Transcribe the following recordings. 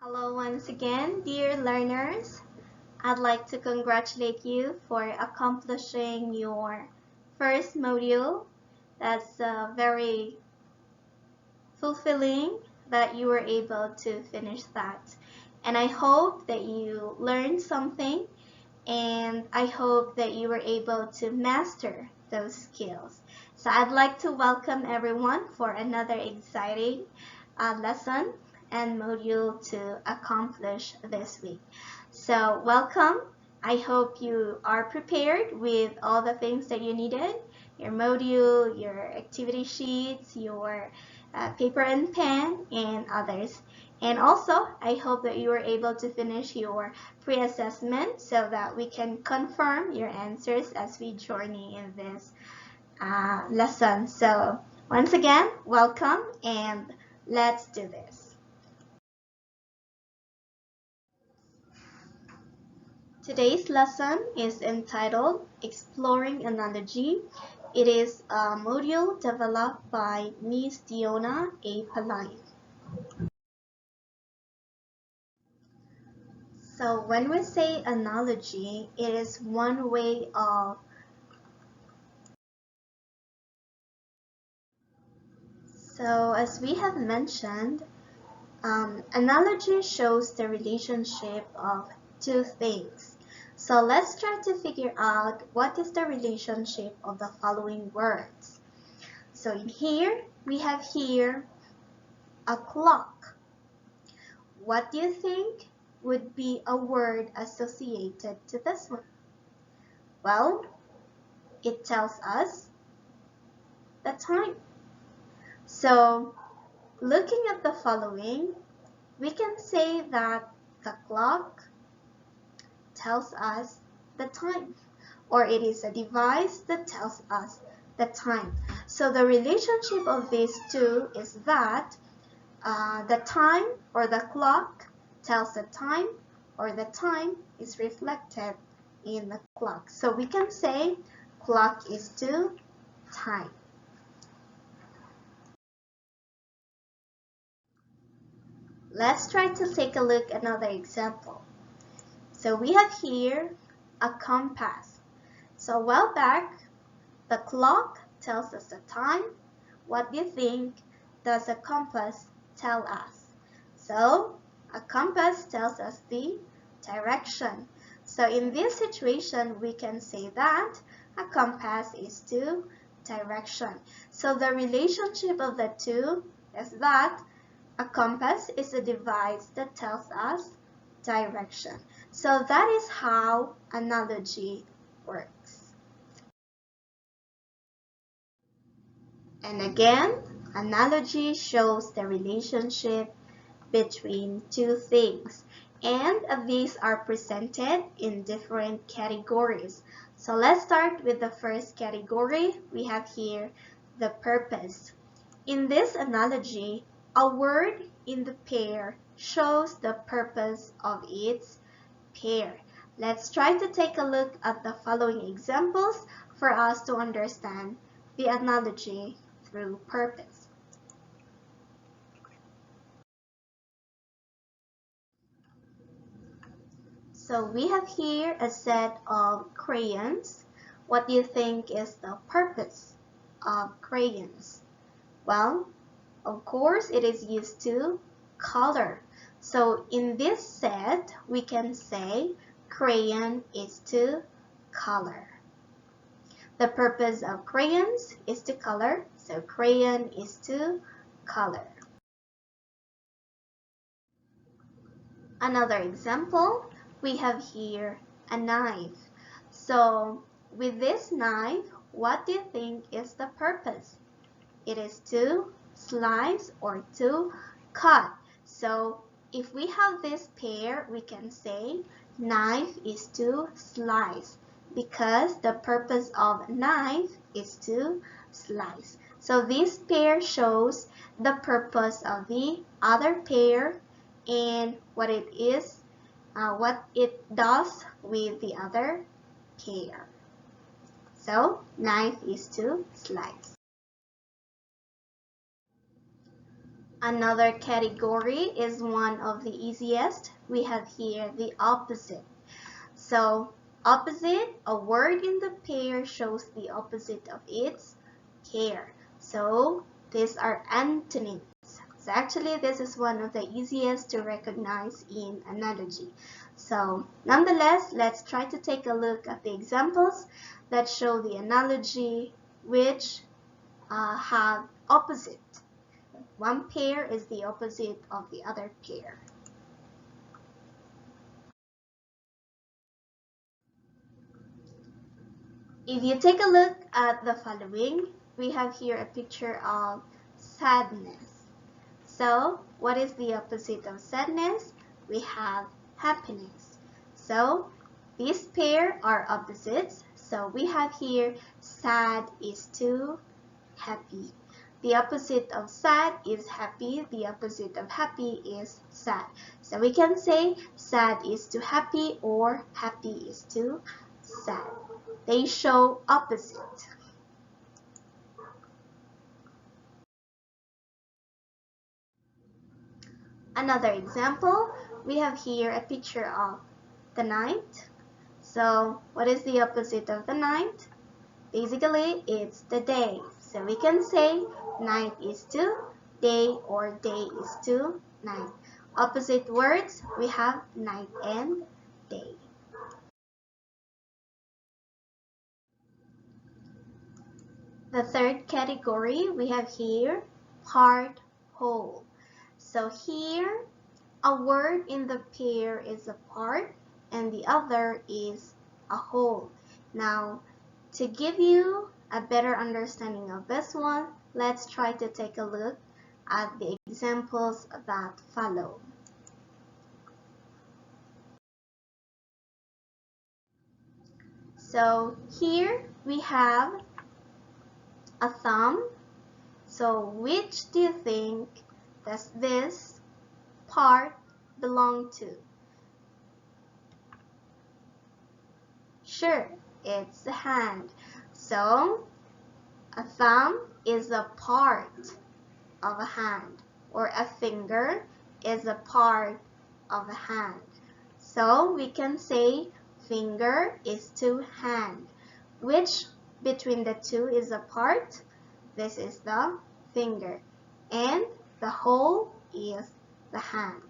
Hello once again, dear learners. I'd like to congratulate you for accomplishing your first module. That's very fulfilling that you were able to finish that. And I hope that you learned something, and I hope that you were able to master those skills. So I'd like to welcome everyone for another exciting lesson and module to accomplish this week. So welcome. I hope you are prepared with all the things that you needed, your module, your activity sheets, your paper and pen, and others. And also, I hope that you were able to finish your pre-assessment so that we can confirm your answers as we journey in this lesson. So once again, welcome, and let's do this. Today's lesson is entitled Exploring Analogy. It is a module developed by Ms. Diona A. Pulag. So when we say analogy, it is one way of as we have mentioned, analogy shows the relationship of two things. So let's try to figure out what is the relationship of the following words. So in here, we have here a clock. What do you think would be a word associated to this one? Well, it tells us the time. So looking at the following, we can say that the clock tells us the time, or it is a device that tells us the time. So the relationship of these two is that the time or the clock tells the time, or the time is reflected in the clock. So we can say clock is to time. Let's try to take a look at another example. So we have here a compass. So a while back, the clock tells us the time. What do you think does a compass tell us? So a compass tells us the direction. So in this situation, we can say that a compass is to direction. So the relationship of the two is that a compass is a device that tells us direction. So that is how analogy works. And again, analogy shows the relationship between two things, and these are presented in different categories. So let's start with the first category. We have here the purpose. In this analogy, a word in the pair shows the purpose of its pair. Let's try to take a look at the following examples for us to understand the analogy through purpose. So we have here a set of crayons. What do you think is the purpose of crayons? Well, of course, it is used to color. So in this set, we can say crayon is to color. The purpose of crayons is to color, so crayon is to color. Another example, we have here a knife. So with this knife, what do you think is the purpose? It is to slice or to cut. So if we have this pair, we can say knife is to slice, because the purpose of knife is to slice. So this pair shows the purpose of the other pair and what it is, what it does with the other pair. So knife is to slice. Another category is one of the easiest. We have here the opposite. So opposite, a word in the pair shows the opposite of its pair. So these are antonyms. So actually this is one of the easiest to recognize in analogy. So nonetheless, let's try to take a look at the examples that show the analogy which have opposite. One pair is the opposite of the other pair. If you take a look at the following, we have here a picture of sadness. So, what is the opposite of sadness? We have happiness. So, these pair are opposites. So, we have here sad is to happy. The opposite of sad is happy. The opposite of happy is sad. So, we can say sad is to happy or happy is to sad. They show opposite. Another example, we have here a picture of the night. So what is the opposite of the night? Basically, it's the day. So we can say night is to day or day is to night. Opposite words, we have night and day. The third category we have here, part, whole. So here, a word in the pair is a part and the other is a whole. Now, to give you a better understanding of this one, let's try to take a look at the examples that follow. So here we have a thumb. So which do you think does this part belong to? Sure, it's the hand. So a thumb is a part of a hand, or a finger is a part of a hand. So we can say finger is to hand. Which between the two is a part? This is the finger, and the whole is the hand.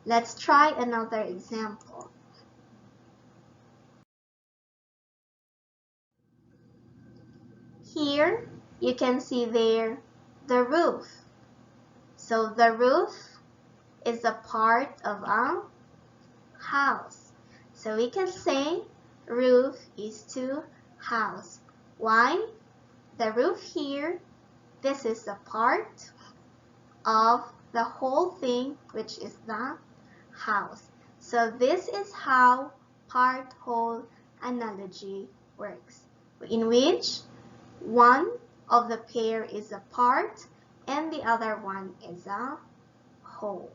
Let's try another example. Here you can see there the roof. So the roof is a part of a house. So we can say roof is to house. Why? The roof here, this is a part of the whole thing, which is the house. So this is how part-whole analogy works, in which one of the pair is a part and the other one is a whole.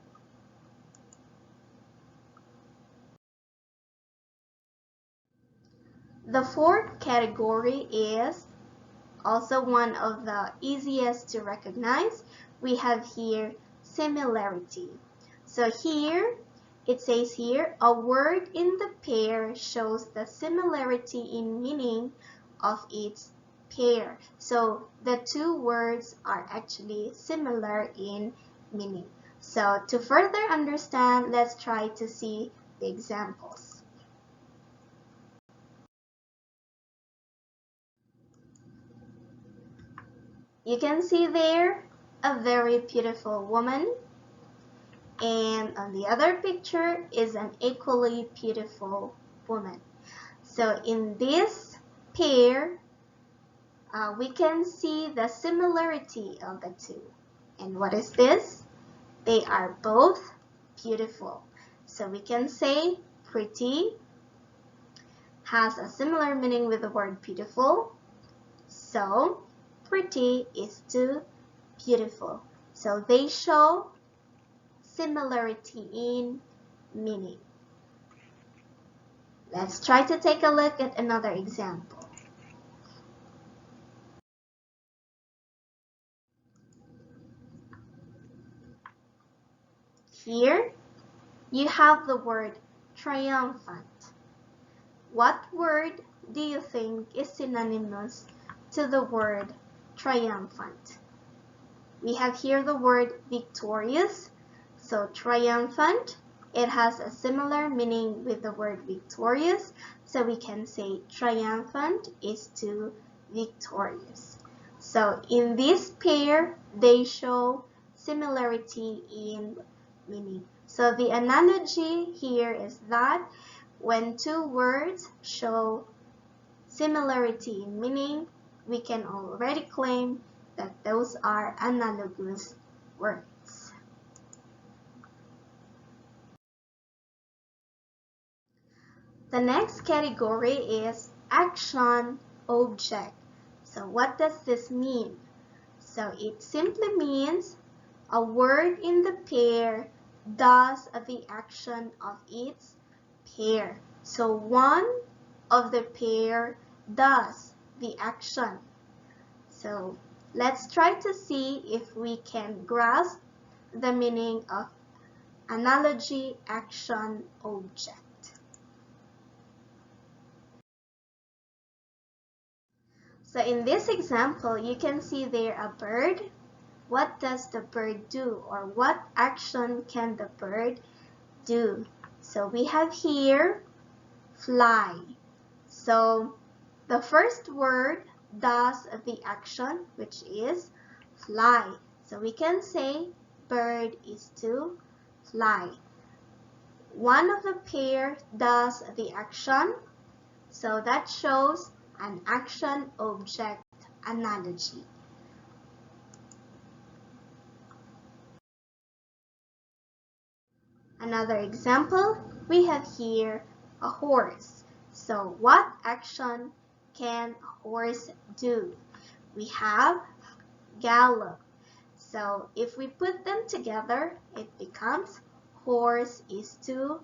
The fourth category is also one of the easiest to recognize. We have here similarity. So here it says here a word in the pair shows the similarity in meaning of its pair. So the two words are actually similar in meaning. So to further understand, let's try to see the examples. You can see there a very beautiful woman, and on the other picture is an equally beautiful woman. So in this pair, we can see the similarity of the two. And what is this? They are both beautiful. So we can say pretty has a similar meaning with the word beautiful. So pretty is to beautiful. So they show similarity in meaning. Let's try to take a look at another example. Here, you have the word triumphant. What word do you think is synonymous to the word triumphant? We have here the word victorious. So triumphant, it has a similar meaning with the word victorious. So we can say triumphant is to victorious. So in this pair, they show similarity in meaning. So the analogy here is that when two words show similarity in meaning, we can already claim that those are analogous words. The next category is action object. So what does this mean? So it simply means a word in the pair does the action of its pair. So one of the pair does the action. So let's try to see if we can grasp the meaning of analogy action object. So in this example, you can see there a bird. What does the bird do, or what action can the bird do? So we have here fly. So the first word does the action, which is fly. So we can say bird is to fly. One of the pair does the action, so that shows an action object analogy. Another example, we have here a horse. So what action can a horse do? We have gallop. So if we put them together, it becomes horse is to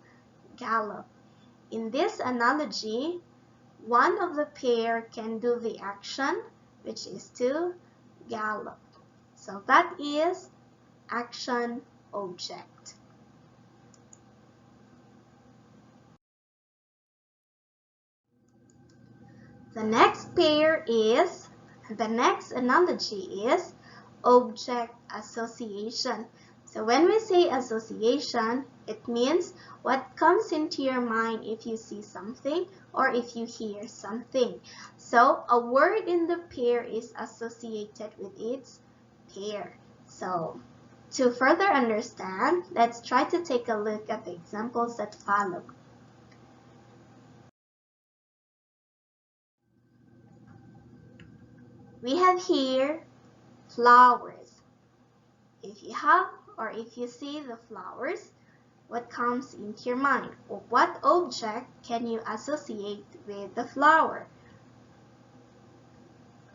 gallop. In this analogy, one of the pair can do the action, which is to gallop. So that is action object. The next analogy is object association. So when we say association, it means what comes into your mind if you see something or if you hear something. So a word in the pair is associated with its pair. So to further understand, let's try to take a look at the examples that follow. We have here flowers. If you have or if you see the flowers, what comes into your mind? Or what object can you associate with the flower?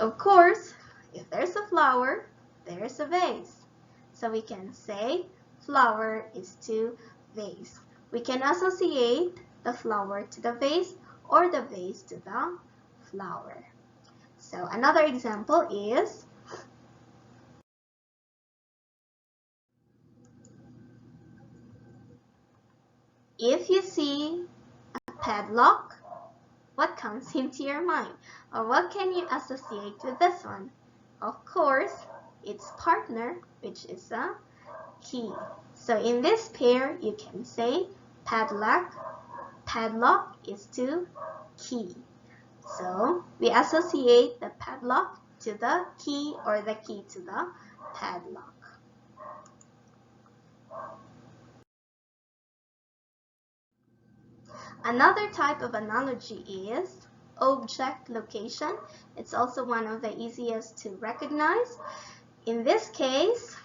Of course, if there's a flower, there's a vase. So we can say flower is to vase. We can associate the flower to the vase or the vase to the flower. So another example is if you see a padlock, what comes into your mind? Or what can you associate with this one? Of course, its partner, which is a key. So in this pair, you can say padlock. Padlock is to key. So we associate the padlock to the key or the key to the padlock. Another type of analogy is object location. It's also one of the easiest to recognize. In this case,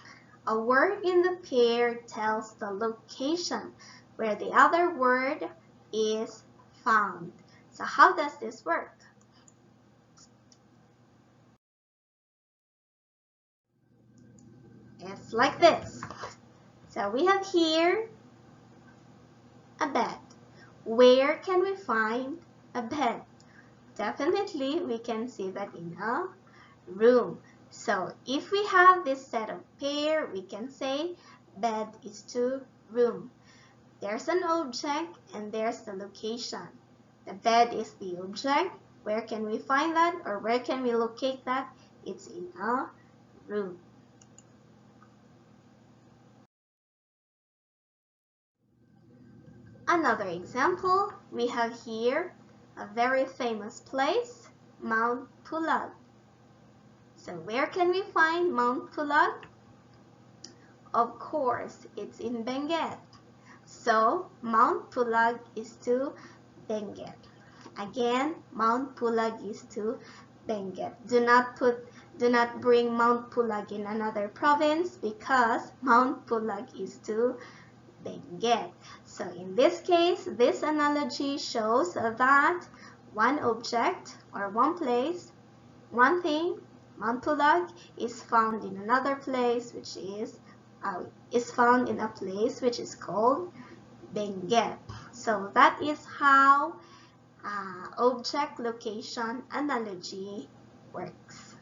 a word in the pair tells the location where the other word is found. So how does this work? It's like this. So we have here a bed. Where can we find a bed? Definitely we can see that in a room. So if we have this set of pair, we can say bed is to room. There's an object and there's the location. The bed is the object. Where can we find that, or where can we locate that? It's in a room. Another example, we have here a very famous place, Mount Pulag. So where can we find Mount Pulag? Of course, it's in Benguet. So Mount Pulag is to Benguet. Again, Mount Pulag is to Benguet. Do not bring Mount Pulag in another province because Mount Pulag is to Benguet. So in this case, this analogy shows that one object or one place, one thing, Mount Pulag, is found in another place, which is found in a place which is called Benguet. So that is how object location analogy works.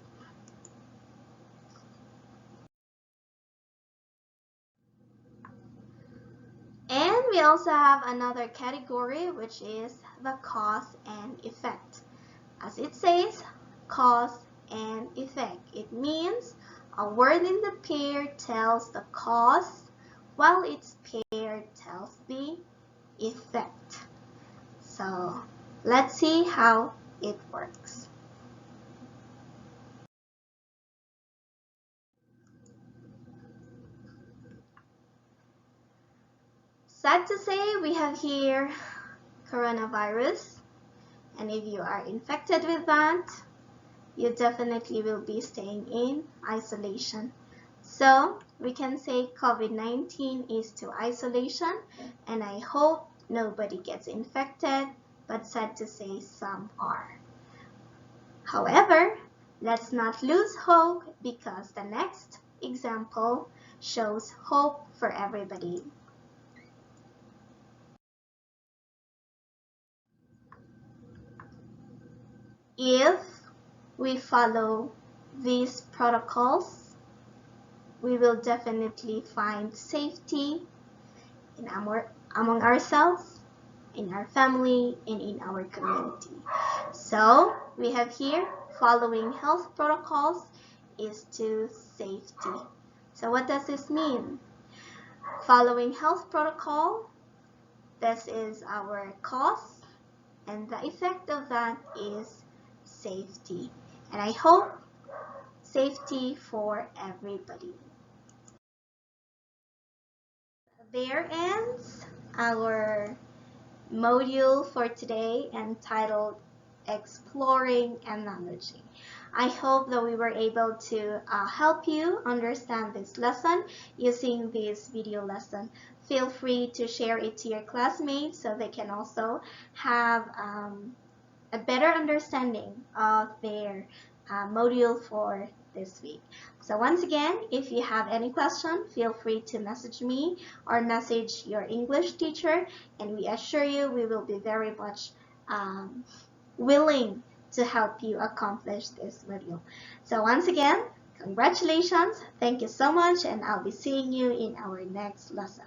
And we also have another category, which is the cause and effect. As it says, cause and effect. It means a word in the pair tells the cause, while its pair tells the effect. So let's see how it works. Sad to say, we have here coronavirus, and if you are infected with that, you definitely will be staying in isolation. So we can say COVID-19 is to isolation, and I hope nobody gets infected, but sad to say some are. However, let's not lose hope because the next example shows hope for everybody. If we follow these protocols, we will definitely find safety among ourselves, in our family, and in our community. So we have here, following health protocols is to safety. So what does this mean? Following health protocol, this is our cause, and the effect of that is safety. And I hope safety for everybody. There ends our module for today entitled Exploring Analogy. I hope that we were able to help you understand this lesson using this video lesson. Feel free to share it to your classmates so they can also have a better understanding of their module for this week. So once again, if you have any question, feel free to message me or message your English teacher, and we assure you we will be very much willing to help you accomplish this module. So once again, congratulations, thank you so much, and I'll be seeing you in our next lesson.